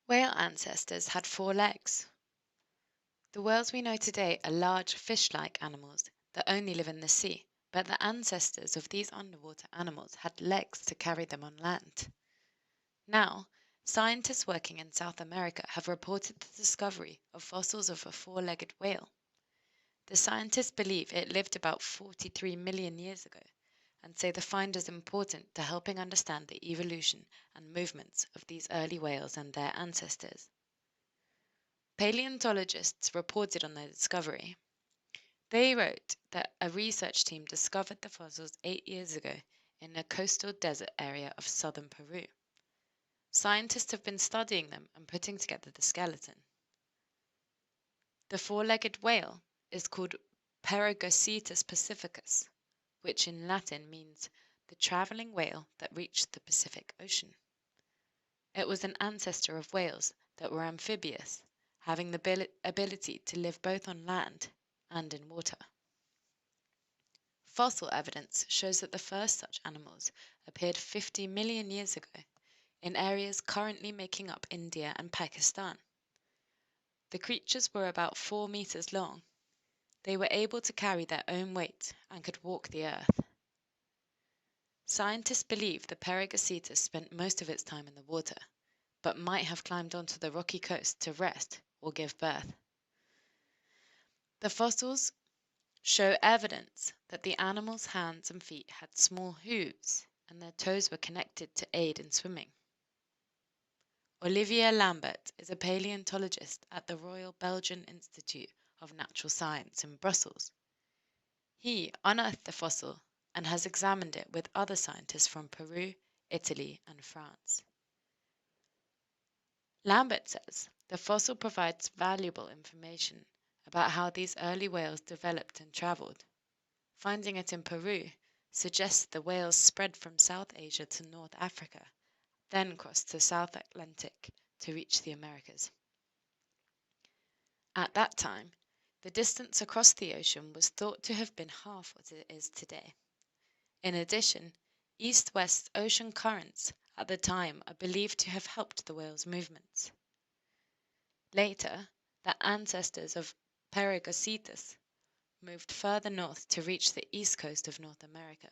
Whale ancestors had 4 legs. The whales we know today are large fish-like animals that only live in the sea, but the ancestors of these underwater animals had legs to carry them on land. Now, scientists working in South America have reported the discovery of fossils of a 4-legged whale. The scientists believe it lived about 43 million years ago and say the find is important to helping understand the evolution and movements of these early whales and their ancestors. Paleontologists reported on their discovery. They wrote that a research team discovered the fossils 8 years ago in a coastal desert area of southern Peru. Scientists have been studying them and putting together the skeleton. The 4-legged whale is called Pterygocetus pacificus, which in Latin means the traveling whale that reached the Pacific Ocean. It was an ancestor of whales that were amphibious, having the ability to live both on land and in water. Fossil evidence shows that the first such animals appeared 50 million years ago in areas currently making up India and Pakistan. The creatures were about 4 meters long. They were able to carry their own weight and could walk the earth. Scientists believe the Pterygocetus spent most of its time in the water, but might have climbed onto the rocky coast to rest or give birth. The fossils show evidence that the animals' hands and feet had small hooves and their toes were connected to aid in swimming. Olivier Lambert is a paleontologist at the Royal Belgian Institute of Natural Science in Brussels. He unearthed the fossil and has examined it with other scientists from Peru, Italy, and France. Lambert says the fossil provides valuable information about how these early whales developed and traveled. Finding it in Peru suggests the whales spread from South Asia to North Africa, then crossed the South Atlantic to reach the Americas. At that time, the distance across the ocean was thought to have been half what it is today. In addition, east-west ocean currents at the time are believed to have helped the whales' movements. Later, the ancestors of Pterygocetus moved further north to reach the east coast of North America.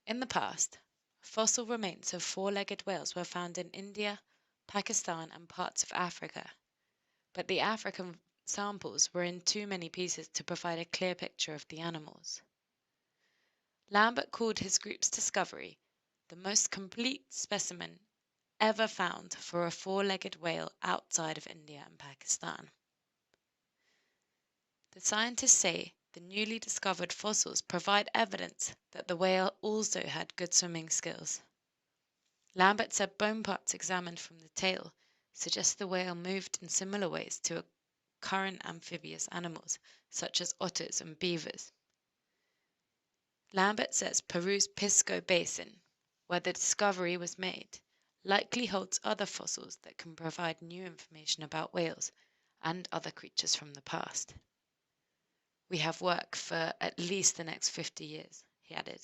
In the past, fossil remains of 4-legged whales were found in India, Pakistan, and parts of Africa, but the African samples were in too many pieces to provide a clear picture of the animals. Lambert called his group's discovery the most complete specimen ever found for a 4-legged whale outside of India and Pakistan. The scientists say the newly discovered fossils provide evidence that the whale also had good swimming skills. Lambert said bone parts examined from the tail suggest the whale moved in similar ways to current amphibious animals such as otters and beavers. Lambert says Peru's Pisco Basin, where the discovery was made, likely holds other fossils that can provide new information about whales and other creatures from the past. We have work for at least the next 50 years, he added.